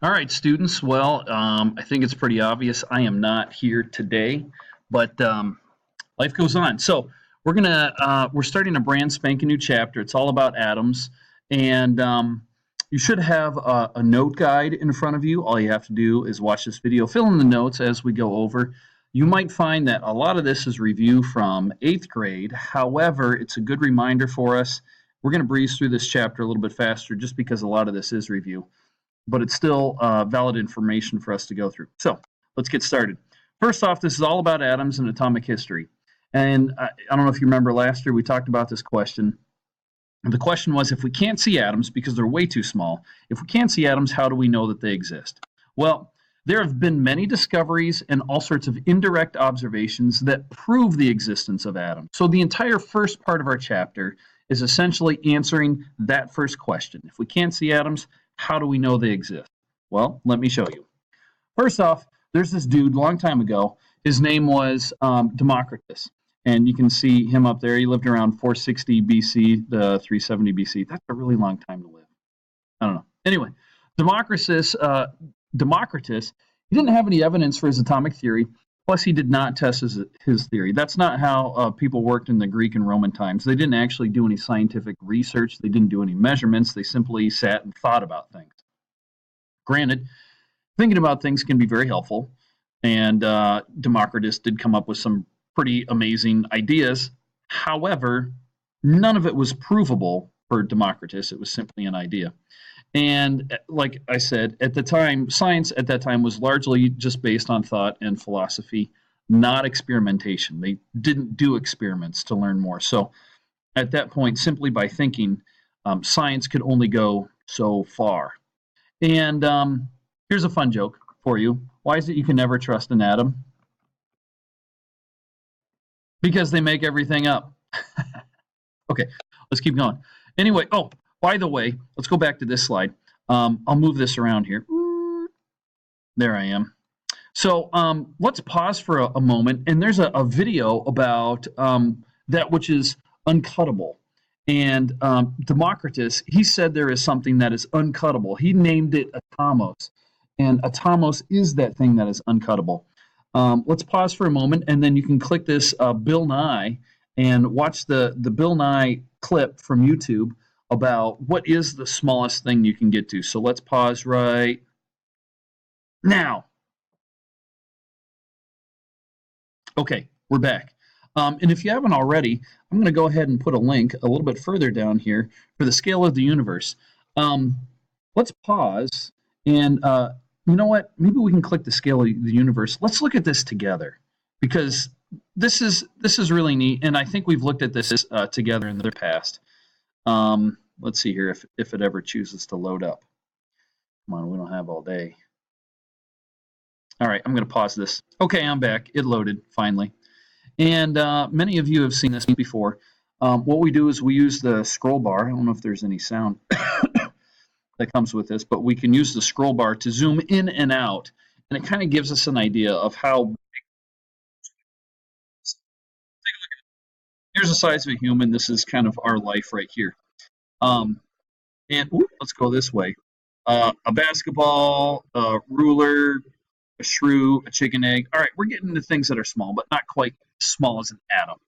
All right, students. Well, I think it's pretty obvious I am not here today, but life goes on. So we're starting a brand spanking new chapter. It's all about atoms, and you should have a note guide in front of you. All you have to do is watch this video, fill in the notes as we go over. You might find that a lot of this is review from 8th grade. However, it's a good reminder for us. We're going to breeze through this chapter a little bit faster just because a lot of this is review, but it's still valid information for us to go through. So let's get started. First off, this is all about atoms and atomic history. And I don't know if you remember last year, we talked about this question. The question was, if we can't see atoms because they're way too small, if we can't see atoms, how do we know that they exist? Well, there have been many discoveries and all sorts of indirect observations that prove the existence of atoms. So the entire first part of our chapter is essentially answering that first question. If we can't see atoms, how do we know they exist? Well, let me show you. First off, there's this dude a long time ago. His name was Democritus. And you can see him up there. He lived around 460 BC to 370 BC. That's a really long time to live. I don't know. Anyway, Democritus, he didn't have any evidence for his atomic theory. Plus, he did not test his theory. That's not how people worked in the Greek and Roman times. They didn't actually do any scientific research. They didn't do any measurements. They simply sat and thought about things. Granted, thinking about things can be very helpful, and Democritus did come up with some pretty amazing ideas. However, none of it was provable for Democritus. It was simply an idea. And like I said, at the time, science at that time was largely just based on thought and philosophy, not experimentation. They didn't do experiments to learn more. So at that point, simply by thinking, science could only go so far. And here's a fun joke for you. Why is it you can never trust an atom? Because they make everything up. Okay, let's keep going. Anyway, oh, by the way, let's go back to this slide. I'll move this around here. There I am. So let's pause for a moment. And there's a video about that which is uncuttable. And Democritus, he said there is something that is uncuttable. He named it Atomos. And Atomos is that thing that is uncuttable. Let's pause for a moment, and then you can click this Bill Nye and watch the Bill Nye clip from YouTube about what is the smallest thing you can get to. So let's pause right now. Okay, we're back. And if you haven't already, I'm going to go ahead and put a link a little bit further down here for the scale of the universe. Let's pause, and you know what? Maybe we can click the scale of the universe. Let's look at this together, because this is really neat, and I think we've looked at this together in the past. Let's see here if it ever chooses to load up. Come on, we don't have all day. All right, I'm going to pause this. Okay, I'm back. It loaded finally. And many of you have seen this before. What we do is we use the scroll bar. I don't know if there's any sound that comes with this, but we can use the scroll bar to zoom in and out, and it kind of gives us an idea of how big. Take a look at it. Here's the size of a human. This is kind of our life right here. And let's go this way. A basketball, a ruler, a shrew, a chicken egg. All right, we're getting into things that are small, but not quite as small as an atom.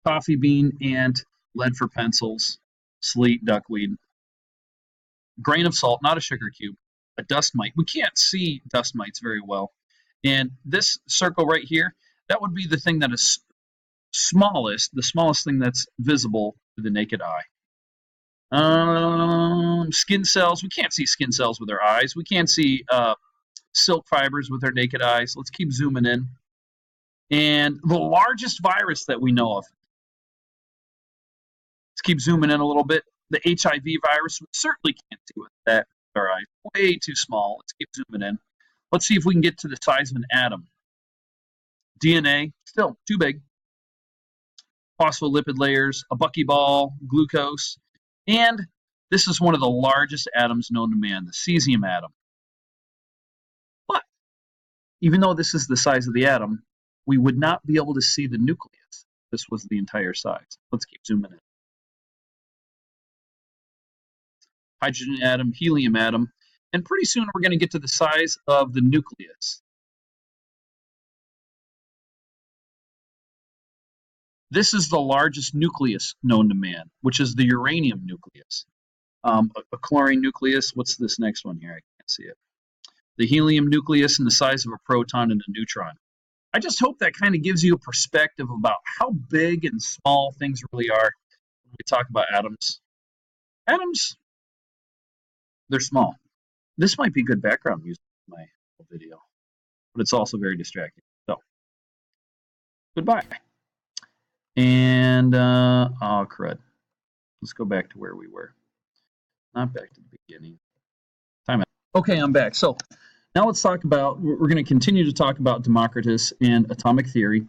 Coffee bean, ant, lead for pencils, sleet, duckweed. Grain of salt, not a sugar cube. A dust mite. We can't see dust mites very well. And this circle right here, that would be the thing that is smallest, the smallest thing that's visible to the naked eye. Skin cells. We can't see skin cells with our eyes. We can't see silk fibers with our naked eyes. Let's keep zooming in. And the largest virus that we know of. Let's keep zooming in a little bit. The HIV virus, we certainly can't see with that with our eyes. Way too small. Let's keep zooming in. Let's see if we can get to the size of an atom. DNA, still too big. Phospholipid layers, a buckyball, glucose. And this is one of the largest atoms known to man, the cesium atom. But even though this is the size of the atom, we would not be able to see the nucleus. This was the entire size. Let's keep zooming in. Hydrogen atom, helium atom. And pretty soon we're going to get to the size of the nucleus. This is the largest nucleus known to man, which is the uranium nucleus. A chlorine nucleus, what's this next one here? I can't see it. The helium nucleus and the size of a proton and a neutron. I just hope that kind of gives you a perspective about how big and small things really are when we talk about atoms. Atoms, they're small. This might be good background music in my video, but it's also very distracting. So, goodbye. And, oh, crud. Let's go back to where we were. Not back to the beginning. Time out. Okay, I'm back. So, now let's talk about, we're going to continue to talk about Democritus and atomic theory.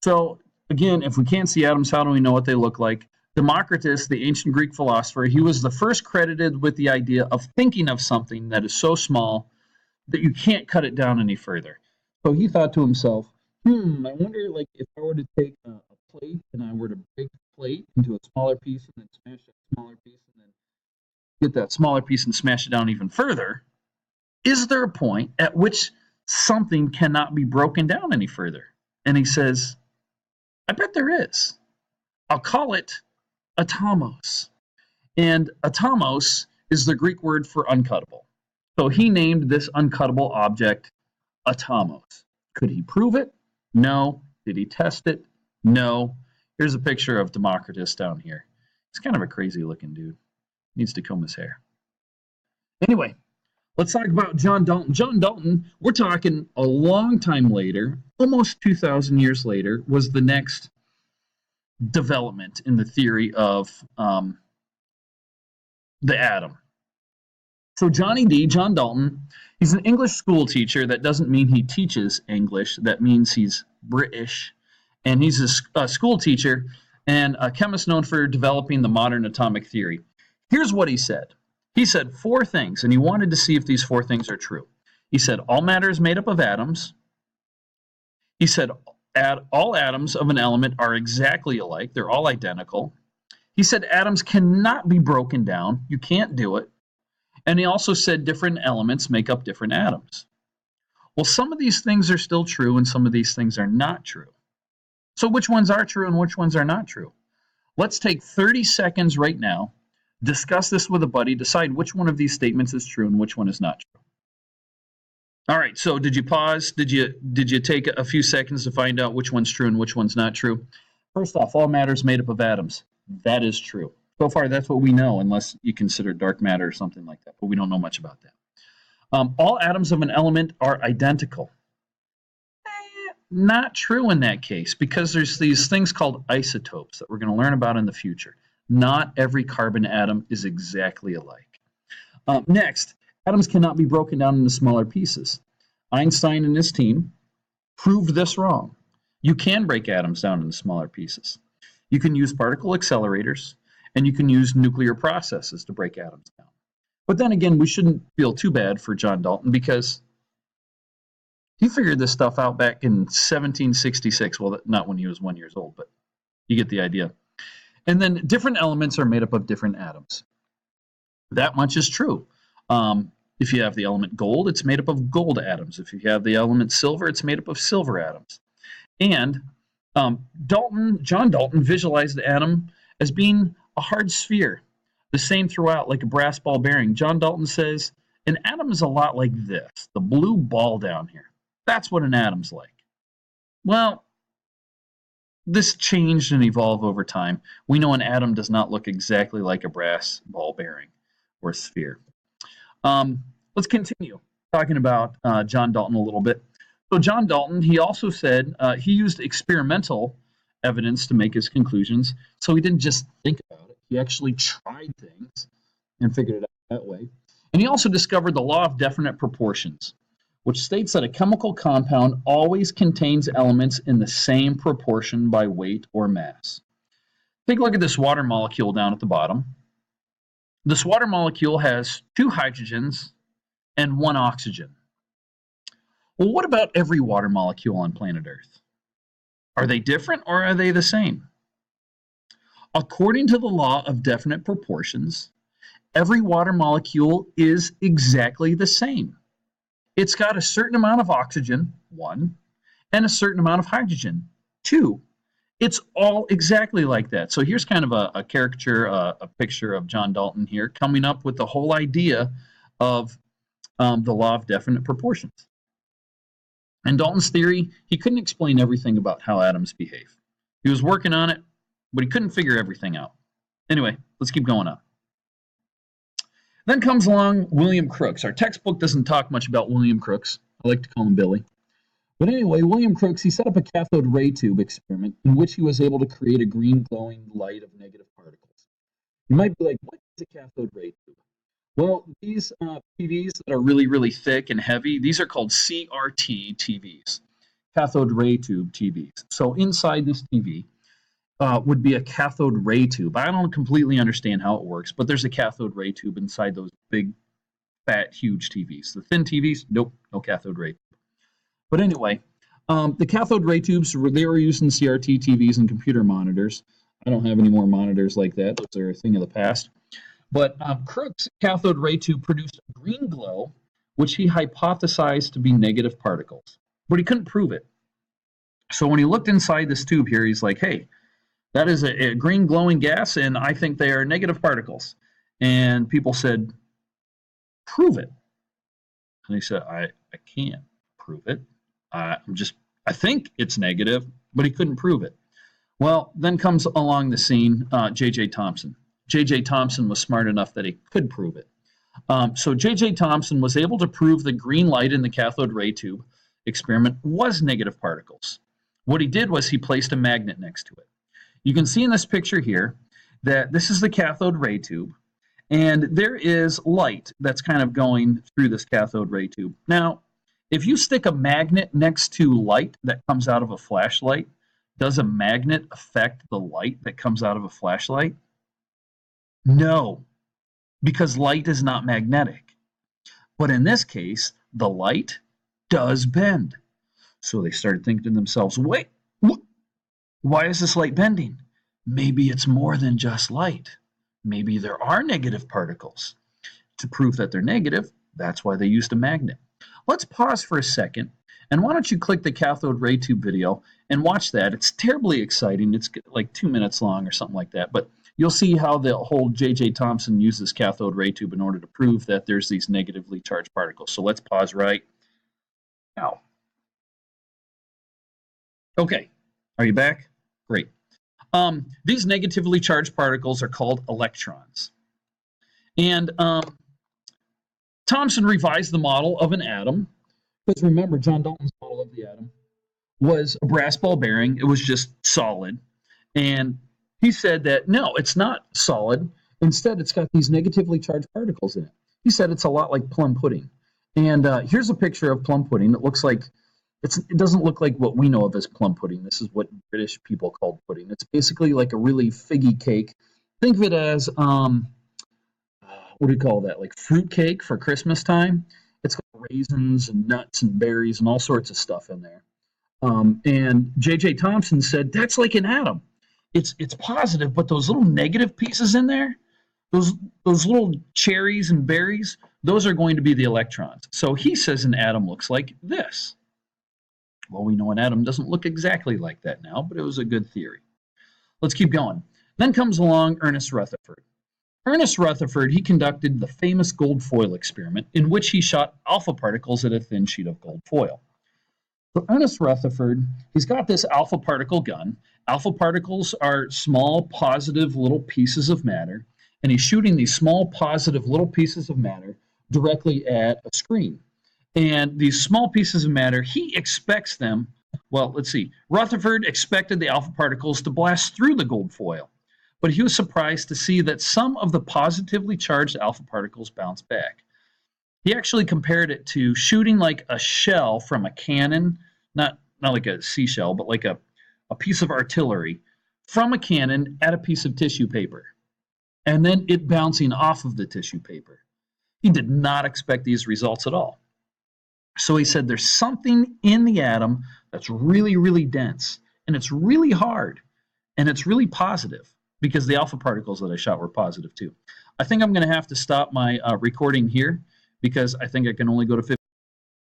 So, again, if we can't see atoms, how do we know what they look like? Democritus, the ancient Greek philosopher, he was the first credited with the idea of thinking of something that is so small that you can't cut it down any further. So he thought to himself, I wonder, like, if I were to take a plate and I were to break the plate into a smaller piece and then smash that smaller piece and then get that smaller piece and smash it down even further, is there a point at which something cannot be broken down any further? And he says, I bet there is. I'll call it Atomos. And Atomos is the Greek word for uncuttable. So he named this uncuttable object Atomos. Could he prove it? No. Did he test it? No. Here's a picture of Democritus down here. He's kind of a crazy looking dude. Needs to comb his hair. Anyway, let's talk about John Dalton. John Dalton, we're talking a long time later, almost 2,000 years later, was the next development in the theory of the atom. So John Dalton, he's an English school teacher. That doesn't mean he teaches English. That means he's British. And he's a school teacher and a chemist known for developing the modern atomic theory. Here's what he said. He said 4 things, and he wanted to see if these 4 things are true. He said all matter is made up of atoms. He said all atoms of an element are exactly alike. They're all identical. He said atoms cannot be broken down. You can't do it. And he also said different elements make up different atoms. Well, some of these things are still true and some of these things are not true. So which ones are true and which ones are not true? Let's take 30 seconds right now, discuss this with a buddy, decide which one of these statements is true and which one is not true. All right, so did you pause? Did you take a few seconds to find out which one's true and which one's not true? First off, all matter is made up of atoms. That is true. So far, that's what we know, unless you consider dark matter or something like that, but we don't know much about that. All atoms of an element are identical. Not true in that case, because there's these things called isotopes that we're going to learn about in the future. Not every carbon atom is exactly alike. Next, atoms cannot be broken down into smaller pieces. Einstein and his team proved this wrong. You can break atoms down into smaller pieces. You can use particle accelerators, and you can use nuclear processes to break atoms down. But then again, we shouldn't feel too bad for John Dalton because he figured this stuff out back in 1766. Well, not when he was 1 year old, but you get the idea. And then different elements are made up of different atoms. That much is true. If you have the element gold, it's made up of gold atoms. If you have the element silver, it's made up of silver atoms. And John Dalton visualized the atom as being a hard sphere, the same throughout, like a brass ball bearing. John Dalton says an atom is a lot like this, the blue ball down here. That's what an atom's like. Well, this changed and evolved over time. We know an atom does not look exactly like a brass ball bearing or sphere. Let's continue talking about John Dalton a little bit. So John Dalton, he also said he used experimental evidence to make his conclusions. So he didn't just think about it. He actually tried things and figured it out that way. And he also discovered the law of definite proportions, which states that a chemical compound always contains elements in the same proportion by weight or mass. Take a look at this water molecule down at the bottom. This water molecule has 2 hydrogens and 1 oxygen. Well, what about every water molecule on planet Earth? Are they different or are they the same? According to the law of definite proportions, every water molecule is exactly the same. It's got a certain amount of oxygen, 1, and a certain amount of hydrogen, 2. It's all exactly like that. So here's kind of a caricature, a picture of John Dalton here coming up with the whole idea of the law of definite proportions. In Dalton's theory, he couldn't explain everything about how atoms behave. He was working on it, but he couldn't figure everything out. Anyway, let's keep going on. Then comes along William Crookes. Our textbook doesn't talk much about William Crookes. I like to call him Billy. But anyway, William Crookes, he set up a cathode ray tube experiment in which he was able to create a green glowing light of negative particles. You might be like, what is a cathode ray tube? Well, these TVs that are really, really thick and heavy, these are called CRT TVs, cathode ray tube TVs. So inside this TV would be a cathode ray tube. I don't completely understand how it works, but there's a cathode ray tube inside those big, fat, huge TVs. The thin TVs, nope, no cathode ray tube. But anyway, the cathode ray tubes, they were used in CRT TVs and computer monitors. I don't have any more monitors like that. Those are a thing of the past. But Crookes' cathode ray tube produced a green glow, which he hypothesized to be negative particles. But he couldn't prove it. So when he looked inside this tube here, he's like, hey, that is a green glowing gas, and I think they are negative particles. And people said, prove it. And he said, I can't prove it. I think it's negative, but he couldn't prove it. Well, then comes along the scene J.J. Thomson. J.J. Thomson was smart enough that he could prove it. So J.J. Thomson was able to prove the green light in the cathode ray tube experiment was negative particles. What he did was he placed a magnet next to it. You can see in this picture here that this is the cathode ray tube, and there is light that's kind of going through this cathode ray tube. Now, if you stick a magnet next to light that comes out of a flashlight, does a magnet affect the light that comes out of a flashlight? No, because light is not magnetic. But in this case, the light does bend. So they started thinking to themselves, wait, why is this light bending? Maybe it's more than just light. Maybe there are negative particles. To prove that they're negative, that's why they used a magnet. Let's pause for a second, and why don't you click the cathode ray tube video and watch that. It's terribly exciting. It's like 2 minutes long or something like that, but you'll see how the whole J.J. Thomson uses cathode ray tube in order to prove that there's these negatively charged particles. So let's pause right now. Okay, are you back? Great. These negatively charged particles are called electrons. And Thomson revised the model of an atom, because remember, John Dalton's model of the atom was a brass ball bearing. It was just solid. And he said that, no, it's not solid. Instead, it's got these negatively charged particles in it. He said it's a lot like plum pudding. And here's a picture of plum pudding. It looks like, it doesn't look like what we know of as plum pudding. This is what British people called pudding. It's basically like a really figgy cake. Think of it as, what do you call that? Like fruit cake for Christmas time. It's got raisins and nuts and berries and all sorts of stuff in there. And J.J. Thomson said, that's like an atom. It's positive, but those little negative pieces in there, those little cherries and berries, those are going to be the electrons. So he says an atom looks like this. Well, we know an atom doesn't look exactly like that now, but it was a good theory. Let's keep going. Then comes along Ernest Rutherford. Ernest Rutherford, he conducted the famous gold foil experiment in which he shot alpha particles at a thin sheet of gold foil. So Ernest Rutherford, he's got this alpha particle gun. Alpha particles are small, positive little pieces of matter, and he's shooting these small, positive little pieces of matter directly at a screen. And these small pieces of matter, he expects them, well, let's see, Rutherford expected the alpha particles to blast through the gold foil, but he was surprised to see that some of the positively charged alpha particles bounced back. He actually compared it to shooting like a shell from a cannon, not like a seashell, but like a piece of artillery from a cannon at a piece of tissue paper, and then it bouncing off of the tissue paper. He did not expect these results at all. So he said there's something in the atom that's really, really dense, and it's really hard, and it's really positive, because the alpha particles that I shot were positive too. I think I'm going to have to stop my recording here because I think I can only go to 50.